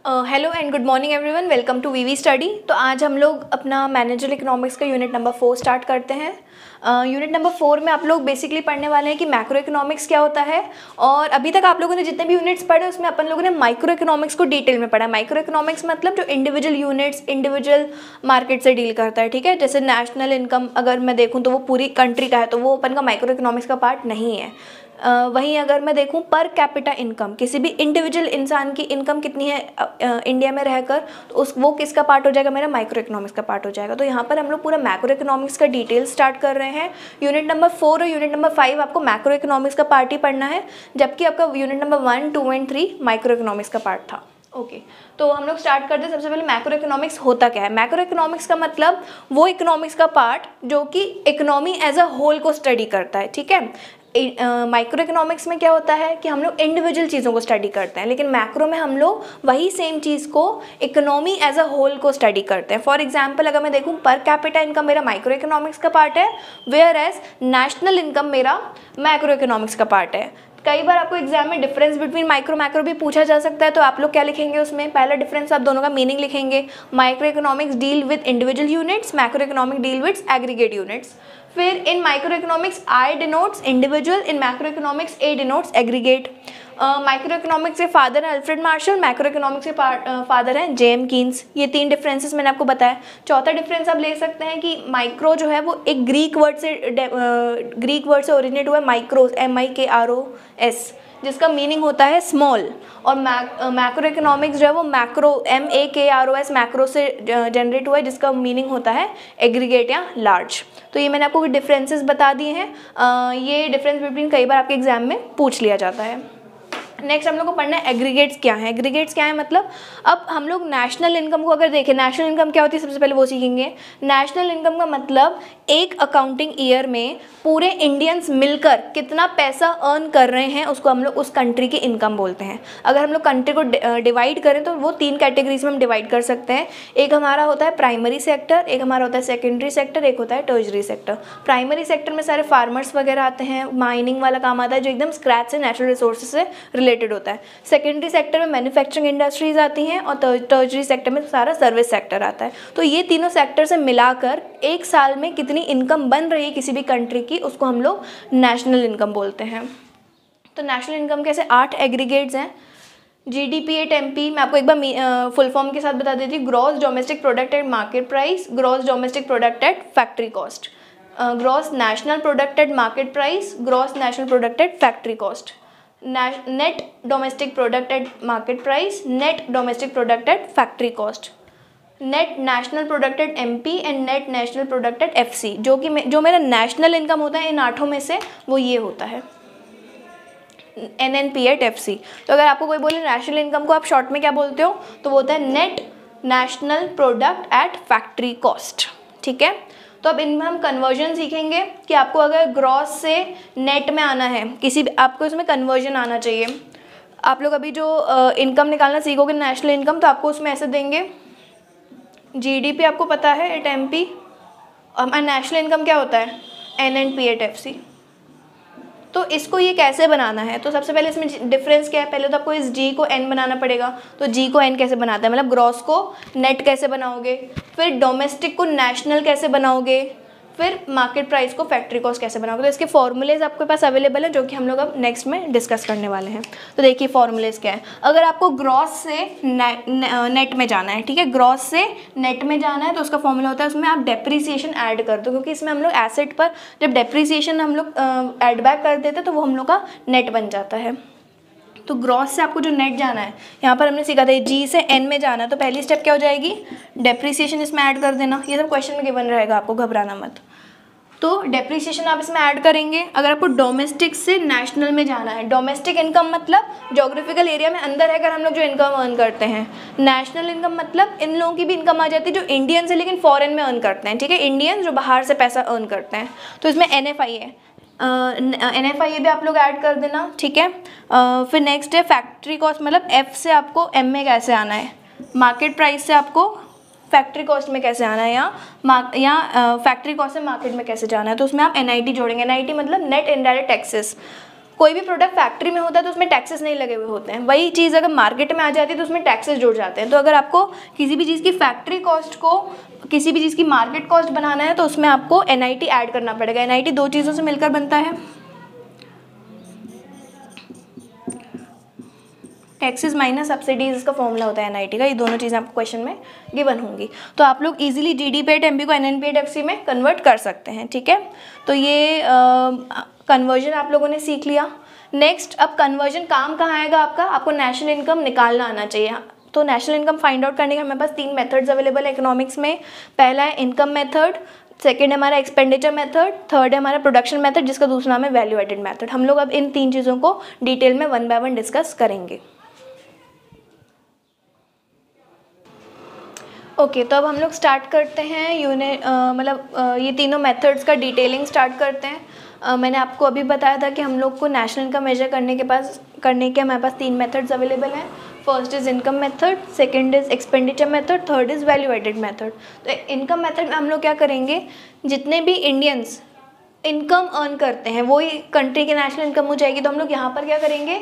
Hello and good morning everyone, welcome to VV study. तो आज हम लोग अपना मैनेजरल इकोनॉमिक्स का यूनिट नंबर 4 स्टार्ट करते हैं। यूनिट नंबर 4 में आप लोग बेसिकली पढ़ने वाले हैं कि मैक्रो इकोनॉमिक्स क्या होता है। और अभी तक आप लोगों ने जितने भी यूनिट्स पढ़े उसमें अपन लोगों ने माइक्रो इकोनॉमिक्स को डिटेल में पढ़ा। माइक्रो इकोनॉमिक्स मतलब जो इंडिविजुअल यूनिट्स इंडिविजुअल मार्केट से डील करता है, ठीक है। जैसे नेशनल इनकम अगर मैं देखूँ तो वो पूरी कंट्री का है, तो वो अपन का माइक्रो इकोनॉमिक्स का पार्ट नहीं है। वहीं अगर मैं देखूं पर कैपिटा इनकम, किसी भी इंडिविजुअल इंसान की इनकम कितनी है इंडिया में रहकर, तो वो किसका पार्ट हो जाएगा, मेरा माइक्रो इकोनॉमिक्स का पार्ट हो जाएगा। तो यहाँ पर हम लोग पूरा मैक्रो इकोनॉमिक्स का डिटेल स्टार्ट कर रहे हैं। यूनिट नंबर 4 और यूनिट नंबर 5 आपको मैक्रो इकोनॉमिक्स का पार्ट ही पढ़ना है, जबकि आपका unit number 1, 2 and 3 micro economics का पार्ट था। ओके तो हम लोग स्टार्ट करते हैं। सबसे पहले मैक्रो इकोनॉमिक्स होता क्या है। मैक्रो इकोनॉमिक्स का मतलब वो इकोनॉमिक्स का पार्ट जो कि इकोनॉमी एज अ होल को स्टडी करता है, ठीक है। माइक्रो इकोनॉमिक्स में क्या होता है कि हम लोग इंडिविजुअल चीज़ों को स्टडी करते हैं, लेकिन मैक्रो में हम लोग वही सेम चीज़ को इकोनॉमी एज अ होल को स्टडी करते हैं। फॉर एग्जांपल अगर मैं देखूँ पर कैपिटा इनकम मेरा माइक्रो इकोनॉमिक्स का पार्ट है, वेयर एज नेशनल इनकम मेरा मैक्रो इकोनॉमिक्स का पार्ट है। कई बार आपको एग्जाम में डिफरेंस बिटवीन माइक्रो मैक्रो भी पूछा जा सकता है, तो आप लोग क्या लिखेंगे उसमें, पहला डिफरेंस आप दोनों का मीनिंग लिखेंगे। Micro economics deal with individual units, macro economic deal with aggregate units. फिर in micro economics I denotes individual, in macro economics A denotes aggregate. Micro economics के फादर हैं अल्फ्रेड मार्शल, मैक्रो इकोनॉमिक्स के father हैं James Keynes. ये 3 differences मैंने आपको बताया। चौथा डिफरेंस आप ले सकते हैं कि माइक्रो जो है वो एक ग्रीक वर्ड से ओरिजिनेट हुआ है, माइक्रोस MIKROS, जिसका मीनिंग होता है स्मॉल। और मैक्रो इकोनॉमिक्स जो है वो मैक्रो MAKROS मैक्रो से जनरेट हुआ है, जिसका मीनिंग होता है एग्रीगेट या लार्ज। तो ये मैंने आपको डिफरेंसेस बता दिए हैं। ये डिफरेंस बिटवीन कई बार आपके एग्जाम में पूछ लिया जाता है। नेक्स्ट हम लोग को पढ़ना है एग्रीगेट्स क्या है। एग्रीगेट्स क्या है मतलब, अब हम लोग नेशनल इनकम को अगर देखें, नेशनल इनकम क्या होती है सबसे पहले वो सीखेंगे। नेशनल इनकम का मतलब एक अकाउंटिंग ईयर में पूरे इंडियंस मिलकर कितना पैसा अर्न कर रहे हैं उसको हम लोग उस कंट्री की इनकम बोलते हैं। अगर हम लोग कंट्री को डिवाइड करें तो वो 3 कैटेगरीज में हम डिवाइड कर सकते हैं। एक हमारा होता है प्राइमरी सेक्टर, एक हमारा होता है सेकेंडरी सेक्टर, एक होता है टर्शरी सेक्टर। प्राइमरी सेक्टर में सारे फार्मर्स वगैरह आते हैं, माइनिंग वाला काम आता है जो एकदम स्क्रैच से नेचुरल रिसोर्सेज से रिलेटेड होता है। सेकेंडरी सेक्टर में मैन्युफैक्चरिंग इंडस्ट्रीज आती हैं और टर्शरी सेक्टर में सारा सर्विस सेक्टर आता है। तो ये तीनों सेक्टर से मिलाकर एक साल में कितनी इनकम बन रही है किसी भी कंट्री की, उसको हम लोग नेशनल इनकम बोलते हैं। तो नेशनल इनकम के ऐसे 8 एग्रीगेट्स हैं। GDP एट MP मैं आपको एक बार फुल फॉर्म के साथ बता देती हूँ। Gross domestic product at market price, gross domestic product at factory cost, gross national product at market price, gross national product at factory cost, net domestic product at market price, net domestic product at factory cost, net national product at MP and net national product at FC। जो मेरा national income होता है इन 8 में से वो ये होता है NNP एट FC। तो अगर आपको कोई बोले नेशनल इनकम को आप शॉर्ट में क्या बोलते हो, तो वो होता है net national product at factory cost, ठीक है। तो अब इनमें हम कन्वर्जन सीखेंगे कि आपको अगर ग्रॉस से नेट में आना है, किसी भी आपको इसमें कन्वर्जन आना चाहिए। आप लोग अभी जो इनकम निकालना सीखोगे नेशनल इनकम, तो आपको उसमें ऐसे देंगे GDP आपको पता है एट MP, और नेशनल इनकम क्या होता है NNP एट FC। तो इसको ये कैसे बनाना है, तो सबसे पहले इसमें डिफरेंस क्या है, पहले तो आपको इस G को N बनाना पड़ेगा। तो G को N कैसे बनाता है, मतलब ग्रॉस को नेट कैसे बनाओगे, फिर डोमेस्टिक को नेशनल कैसे बनाओगे, फिर मार्केट प्राइस को फैक्ट्री कॉस्ट कैसे बनाओगे। तो इसके फॉर्मूलेज आपके पास अवेलेबल हैं, जो कि हम लोग अब नेक्स्ट में डिस्कस करने वाले हैं। तो देखिए फॉर्मूलेज क्या है। अगर आपको ग्रॉस से नेट में जाना है, ठीक है, ग्रॉस से नेट में जाना है, तो उसका फॉर्मूला होता है उसमें आप डेप्रीसिएशन ऐड कर दो, क्योंकि इसमें हम लोग एसेट पर जब डेप्रीसिएशन हम लोग ऐड बैक कर देते हैं तो वो हम लोग का नेट बन जाता है। तो ग्रॉस से आपको जो नेट जाना है, यहाँ पर हमने सीखा था G से N में जाना है, तो पहली स्टेप क्या हो जाएगी, डेप्रीसिएशन इसमें ऐड कर देना। ये सब क्वेश्चन में गिवन रहेगा, आपको घबराना मत। तो डेप्रीसिएशन आप इसमें ऐड करेंगे। अगर आपको डोमेस्टिक से नेशनल में जाना है, डोमेस्टिक इनकम मतलब ज्योग्राफिकल एरिया में अंदर रहकर हम लोग जो इनकम अर्न करते हैं। नेशनल इनकम मतलब इन लोगों की भी इनकम आ जाती है जो इंडियंस है लेकिन फॉरेन में अर्न करते हैं, ठीक है, इंडियंस जो बाहर से पैसा अर्न करते हैं। तो इसमें NFI है, NFI भी आप लोग ऐड कर देना, ठीक है। फिर नेक्स्ट है फैक्ट्री कॉस्ट, मतलब F से आपको M में कैसे आना है, मार्केट प्राइस से आपको फैक्ट्री कॉस्ट में कैसे आना है, या फैक्ट्री कॉस्ट से मार्केट में कैसे जाना है। तो उसमें आप NIT जोड़ेंगे। NIT मतलब नेट इनडायरेक्ट टैक्सेस। कोई भी प्रोडक्ट फैक्ट्री में होता है तो उसमें टैक्सेस नहीं लगे हुए होते हैं, वही चीज़ अगर मार्केट में आ जाती है तो उसमें टैक्सेस जुड़ जाते हैं। तो अगर आपको किसी भी चीज़ की फैक्ट्री कॉस्ट को किसी भी चीज़ की मार्केट कॉस्ट बनाना है तो उसमें आपको NIT ऐड करना पड़ेगा। NIT दो चीज़ों से मिलकर बनता है, टैक्सेस माइनस सब्सिडीज का फॉर्मूला होता है NIT का। ये दोनों चीज़ें आपको क्वेश्चन में गिवन होंगी, तो आप लोग इजीली GD/PAT MB को NNPAT FC में कन्वर्ट कर सकते हैं, ठीक है। तो ये कन्वर्जन आप लोगों ने सीख लिया। नेक्स्ट, अब कन्वर्जन काम कहाँ आएगा आपका, आपको नेशनल इनकम निकालना आना चाहिए। तो नेशनल इनकम फाइंड आउट करने के हमारे पास 3 मेथड्स अवेलेबल है इकोनॉमिक्स में। पहला है इनकम मेथड, सेकेंड है हमारा एक्सपेंडिचर मेथड, थर्ड है हमारा प्रोडक्शन मेथड जिसका दूसरा नाम है वैल्यू एडेड मेथड। हम लोग अब इन 3 चीज़ों को डिटेल में 1 बाय 1 डिस्कस करेंगे। ओके, तो अब हम लोग स्टार्ट करते हैं ये तीनों मेथड्स का डिटेलिंग स्टार्ट करते हैं। मैंने आपको अभी बताया था कि हम लोग को नेशनल इनकम मेजर करने के हमारे पास 3 मेथड्स अवेलेबल हैं। First is income method, second is expenditure method, third is value added method. तो इनकम मेथड में हम लोग क्या करेंगे, जितने भी इंडियंस इनकम अर्न करते हैं वही कंट्री की नेशनल इनकम हो जाएगी। तो हम लोग यहाँ पर क्या करेंगे,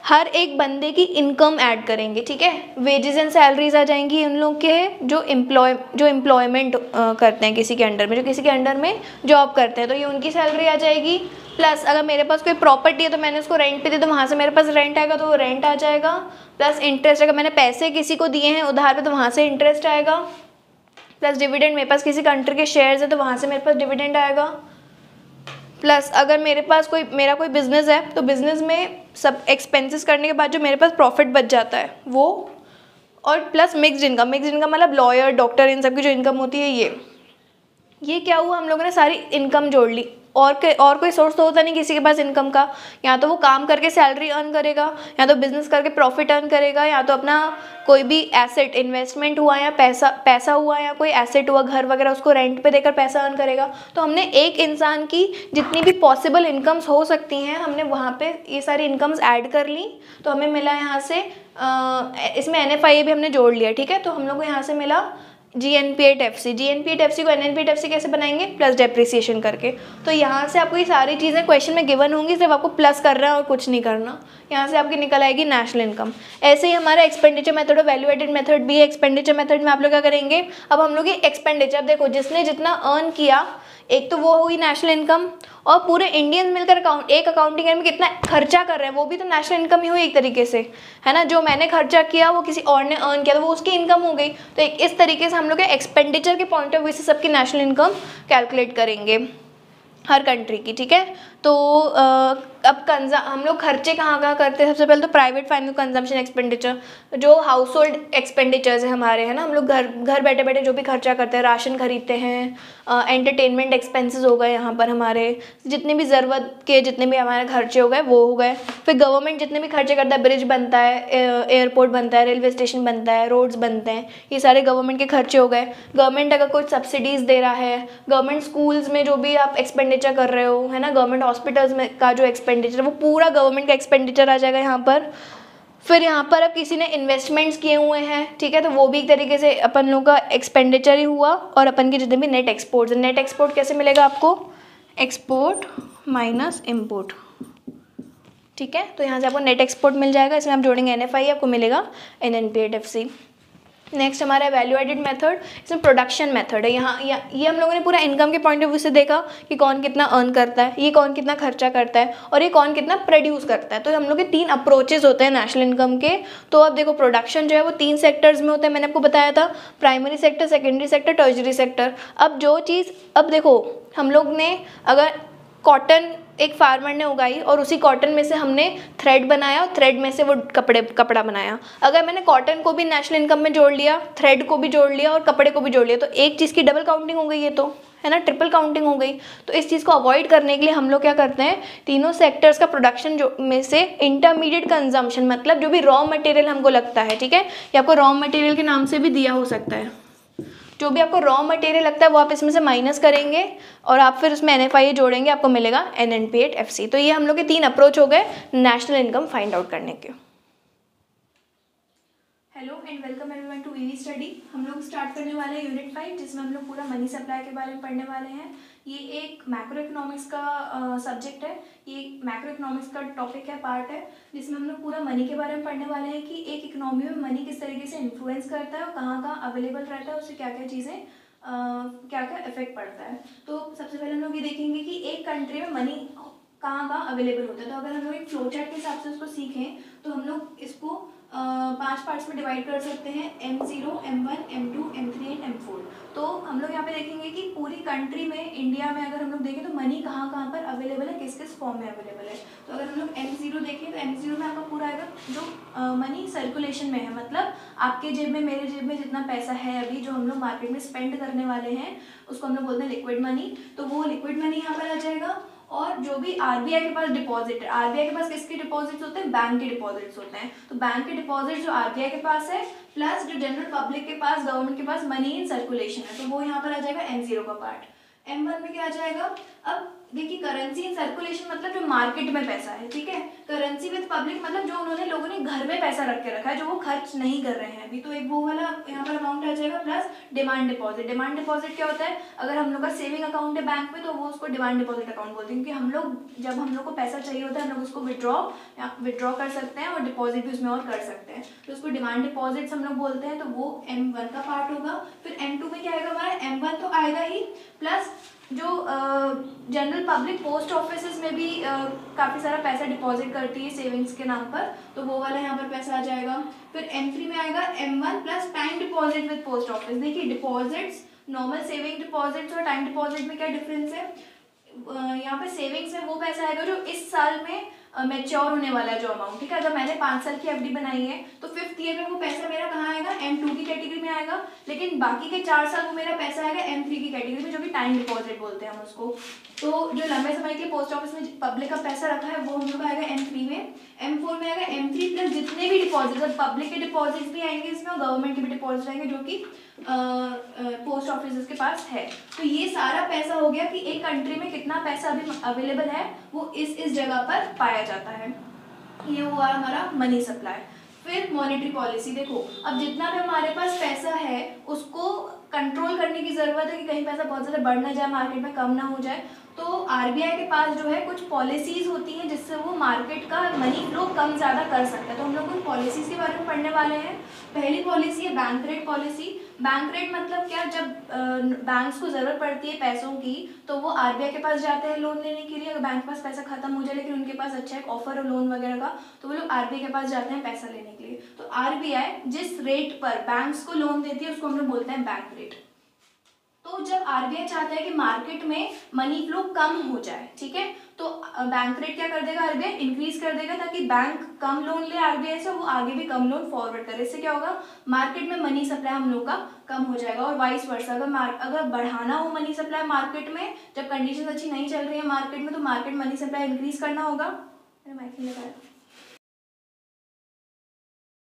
हर एक बंदे की इनकम ऐड करेंगे, ठीक है। वेजेस एंड सैलरीज आ जाएंगी उन लोग के जो एम्प्लॉयमेंट करते हैं किसी के अंडर में, जो किसी के अंडर में जॉब करते हैं, तो ये उनकी सैलरी आ जाएगी। प्लस अगर मेरे पास कोई प्रॉपर्टी है तो मैंने उसको रेंट पे दी तो वहाँ से मेरे पास रेंट आएगा, तो वो रेंट आ जाएगा। प्लस इंटरेस्ट, अगर मैंने पैसे किसी को दिए हैं उधार पे तो वहाँ से इंटरेस्ट आएगा। प्लस डिविडेंड, मेरे पास किसी कंट्री के शेयर्स है तो वहाँ से मेरे पास डिविडेंड आएगा। प्लस अगर मेरा कोई बिज़नेस है तो बिज़नेस में सब एक्सपेंसेस करने के बाद जो मेरे पास प्रॉफिट बच जाता है वो, और प्लस मिक्स्ड इनकम मतलब लॉयर, डॉक्टर, इन सब की जो इनकम होती है ये क्या हुआ, हम लोगों ने सारी इनकम जोड़ ली। और कोई सोर्स तो होता नहीं किसी के पास इनकम का, या तो वो काम करके सैलरी अर्न करेगा, या तो बिजनेस करके प्रॉफिट अर्न करेगा, या तो अपना कोई भी एसेट इन्वेस्टमेंट हुआ या पैसा हुआ या कोई एसेट हुआ घर वगैरह उसको रेंट पे देकर पैसा अर्न करेगा। तो हमने एक इंसान की जितनी भी पॉसिबल इनकम्स हो सकती हैं हमने वहाँ पे ये सारी इनकम्स ऐड कर ली। तो हमें मिला यहाँ से इसमें NFIA भी हमने जोड़ लिया, ठीक है। तो हम लोग को यहाँ से मिला GNPAT FC को NNPAT FC कैसे बनाएंगे, प्लस डेप्रिसिएशन करके। तो यहाँ से आपको ये सारी चीज़ें क्वेश्चन में गिवन होंगी, सिर्फ आपको प्लस करना है और कुछ नहीं करना। यहाँ से आपकी निकल आएगी नेशनल इनकम। ऐसे ही हमारा एक्सपेंडिचर मेथड और वैल्यू एडेड मेथड भी है। एक्सपेंडिचर मेथड में आप लोग क्या करेंगे, अब हम लोग ये एक्सपेंडिचर देखो, जिसने जितना अर्न किया, एक तो वो हुई नेशनल इनकम, और पूरे इंडियंस मिलकर एक अकाउंटिंग ईयर में कितना खर्चा कर रहे हैं वो भी तो नेशनल इनकम ही हुई एक तरीके से, है ना। जो मैंने खर्चा किया वो किसी और ने अर्न किया तो वो उसकी इनकम हो गई। तो इस तरीके से हम लोग एक्सपेंडिचर के पॉइंट ऑफ व्यू से सबकी नेशनल इनकम कैलकुलेट करेंगे हर कंट्री की, ठीक है। तो अब हम लोग खर्चे कहाँ करते हैं, सबसे पहले तो प्राइवेट फाइनेंस कंजम्पशन एक्सपेंडिचर, जो हाउस होल्ड एक्सपेंडिचर्स है हमारे, है ना। हम लोग घर बैठे बैठे जो भी खर्चा करते हैं, राशन खरीदते हैं, एंटरटेनमेंट एक्सपेंसेस हो गए यहाँ पर हमारे, जितने भी ज़रूरत के जितने भी हमारे खर्चे हो गए वो हो गए। फिर गवर्नमेंट जितने भी खर्चे करता है, ब्रिज बनता है, एयरपोर्ट बनता है, रेलवे स्टेशन बनता है, रोड्स बनते हैं, ये सारे गवर्नमेंट के खर्चे हो गए। गवर्नमेंट अगर कुछ सब्सिडीज़ दे रहा है, गवर्नमेंट स्कूल्स में जो भी आप एक्सपेंडिचर कर रहे हो, है ना, गवर्नमेंट हॉस्पिटल्स में का जो एक्सपेंडिचर वो पूरा गवर्नमेंट का एक्सपेंडिचर आ जाएगा यहाँ पर। फिर यहाँ पर अब किसी ने इन्वेस्टमेंट्स किए हुए हैं, ठीक है, तो वो भी एक तरीके से अपन लोग का एक्सपेंडिचर ही हुआ। और अपन के जितने भी नेट एक्सपोर्ट कैसे मिलेगा आपको, एक्सपोर्ट माइनस इम्पोर्ट, ठीक है। तो यहाँ से आपको नेट एक्सपोर्ट मिल जाएगा, इसमें आप जोड़ेंगे NFI, आपको मिलेगा NNPAT FC। नेक्स्ट हमारा वैल्यू एडेड मेथड, इसमें प्रोडक्शन मेथड है। ये हम लोगों ने पूरा इनकम के पॉइंट ऑफ व्यू से देखा कि कौन कितना अर्न करता है, ये कौन कितना खर्चा करता है, और ये कौन कितना प्रोड्यूस करता है। तो हम लोग के 3 अप्रोचेज होते हैं नेशनल इनकम के। तो अब देखो, प्रोडक्शन जो है वो 3 सेक्टर्स में होता है, मैंने आपको बताया था, primary sector, secondary sector, tertiary sector. अब देखो, हम लोग ने अगर कॉटन एक फार्मर ने उगाई और उसी कॉटन में से हमने थ्रेड बनाया और थ्रेड में से वो कपड़ा बनाया। अगर मैंने कॉटन को भी नेशनल इनकम में जोड़ लिया, थ्रेड को भी जोड़ लिया और कपड़े को भी जोड़ लिया, तो एक चीज़ की डबल काउंटिंग हो गई, ये तो है ना, ट्रिपल काउंटिंग हो गई। तो इस चीज़ को अवॉइड करने के लिए हम लोग क्या करते हैं, तीनों सेक्टर्स का प्रोडक्शन जो में से इंटरमीडिएट कंजम्पशन, मतलब जो भी रॉ मटेरियल हमको लगता है, ठीक है, ये आपको रॉ मटेरियल के नाम से भी दिया हो सकता है। जो भी आपको रॉ मटेरियल लगता है वो आप इसमें से माइनस करेंगे और आप फिर उसमें NFIA जोड़ेंगे, आपको मिलेगा NNPAT FC। तो ये हम लोग के 3 अप्रोच हो गए नेशनल इनकम फाइंड आउट करने के। Hello and welcome everyone to VV study. हम लोग स्टार्ट करने वाले हैं यूनिट 5, जिसमें हम लोग पूरा मनी सप्लाई के बारे में पढ़ने वाले हैं। ये एक मैक्रो इकोनॉमिक्स का सब्जेक्ट है, ये मैक्रो इकोनॉमिक्स का टॉपिक है, पार्ट है, जिसमें हम लोग पूरा मनी के बारे में पढ़ने वाले हैं कि एक इकोनॉमी में मनी किस तरीके से इन्फ्लुएंस करता है और कहाँ कहाँ अवेलेबल रहता है, उससे क्या क्या चीज़ें क्या क्या इफेक्ट पड़ता है। तो सबसे पहले हम लोग ये देखेंगे कि एक कंट्री में मनी कहाँ कहाँ अवेलेबल होता है। तो अगर हम लोग एक फ्लो चार्ट के हिसाब से उसको सीखें तो हम लोग इसको 5 पार्ट्स में डिवाइड कर सकते हैं, M0, M1, M2, M3 and M4। तो हम लोग यहाँ पे देखेंगे कि पूरी कंट्री में, इंडिया में अगर हम लोग देखें तो मनी कहाँ कहाँ पर अवेलेबल है, किस किस फॉर्म में अवेलेबल है। तो अगर हम लोग M0 देखें तो M0 में आपका पूरा आएगा जो मनी सर्कुलेशन में है, मतलब आपके जेब में, मेरे जेब में जितना पैसा है अभी जो हम लोग मार्केट में स्पेंड करने वाले हैं, उसको हम लोग बोलते हैं लिक्विड मनी। तो वो लिक्विड मनी यहाँ पर आ जाएगा। और जो भी आरबीआई के पास डिपॉजिट है, आरबीआई के पास किसके डिपॉजिट्स होते हैं, बैंक के डिपॉजिट्स होते हैं। तो बैंक के डिपॉजिट जो आरबीआई के पास है, प्लस जो जनरल पब्लिक के पास, गवर्नमेंट के पास मनी इन सर्कुलेशन है, तो वो यहाँ पर आ जाएगा M0 का पार्ट। M1 में क्या आ जाएगा, अब देखिए करेंसी इन सर्कुलेशन मतलब जो मार्केट में पैसा है, ठीक है। करेंसी विद पब्लिक मतलब जो उन्होंने, लोगों ने घर में पैसा रख के रखा है, जो वो खर्च नहीं कर रहे हैं अभी, तो एक वो वाला यहाँ पर अमाउंट आ जाएगा। Plus demand deposit. Demand deposit क्या होता है, अगर हम लोग का सेविंग अकाउंट है बैंक में तो वो उसको डिमांड डिपॉजिट अकाउंट बोलते हैं, क्योंकि हम लोग जब हम लोग को पैसा चाहिए होता है हम लोग उसको विड्रॉ कर सकते हैं और डिपॉजिट भी उसमें और कर सकते हैं, तो उसको डिमांड डिपॉजिट्स हम लोग बोलते हैं। तो वो M1 का पार्ट होगा। फिर M2 में क्या आएगा हमारा, M1 तो आएगा ही, प्लस जो जनरल पब्लिक पोस्ट ऑफिस में भी काफ़ी सारा पैसा डिपॉजिट करती है सेविंग्स के नाम पर, तो वो वाला यहाँ पर पैसा आ जाएगा। फिर M3 में आएगा M1 plus time deposit with post office. देखिए डिपॉजिट्स, नॉर्मल सेविंग डिपॉजिट्स और टाइम डिपॉजिट में क्या डिफरेंस है, यहाँ पे सेविंग्स में वो पैसा आएगा जो इस साल में मैच्योर होने वाला है जो अमाउंट, ठीक है। अगर मैंने 5 साल की एफडी बनाई है तो 5th ईयर में वो पैसा मेरा कहाँ आएगा, M2 की कैटेगरी में आएगा, लेकिन बाकी के 4 साल वो मेरा पैसा आएगा M3 की कैटेगरी में, जो कि टाइम डिपॉजिट बोलते हैं हम उसको। तो जो लंबे समय के पोस्ट ऑफिस में पब्लिक का पैसा रखा है वो हम लोग आएगा M3 में। M4 में आएगा M3 प्लस जितने भी डिपॉजिट, पब्लिक के डिपॉजिट्स भी आएंगे इसमें और गवर्नमेंट के भी डिपॉजिट आएंगे जो कि पोस्ट ऑफिस के पास है। तो ये सारा पैसा हो गया कि एक कंट्री में कितना पैसा अभी अवेलेबल है वो इस जगह पर पाया जाता है। ये हुआ हमारा मनी सप्लाई। फिर मॉनेटरी पॉलिसी। देखो अब जितना भी हमारे पास पैसा है उसको कंट्रोल करने की ज़रूरत है कि कहीं पैसा बहुत ज़्यादा बढ़ ना जाए, मार्केट में कम ना हो जाए। तो आरबीआई के पास जो है कुछ पॉलिसीज़ होती हैं जिससे वो मार्केट का मनी फ्लो कम ज़्यादा कर सकता है। तो हम लोग उन पॉलिसीज़ के बारे में पढ़ने वाले हैं। पहली पॉलिसी है bank rate policy. Bank rate मतलब क्या, जब बैंक्स को ज़रूरत पड़ती है पैसों की तो वो आरबीआई के पास जाते हैं लोन लेने के लिए। अगर बैंक के पास पैसा खत्म हो जाए लेकिन उनके पास अच्छा एक ऑफर हो लोन वगैरह का, तो वो लोग आरबीआई के पास जाते हैं पैसा लेने के लिए। तो आरबीआई जिस रेट पर बैंक्स को लोन देती है उसको हम लोग बोलते हैं बैंक रेट। तो जब आरबीआई चाहता है कि मार्केट में मनी फ्लो कम हो जाए, ठीक है, तो बैंक रेट क्या कर देगा, आरबीआई इंक्रीज कर देगा ताकि बैंक कम लोन ले आरबीआई से, वो आगे भी कम लोन फॉरवर्ड करे। इससे क्या होगा, मार्केट में मनी सप्लाई हम लोग का कम हो जाएगा। और वाइस वर्सा, अगर बढ़ाना हो मनी सप्लाई मार्केट में, जब कंडीशन अच्छी नहीं चल रही है मार्केट में, तो मार्केट मनी सप्लाई इंक्रीज करना होगा। मैंने माइक नहीं लगाया।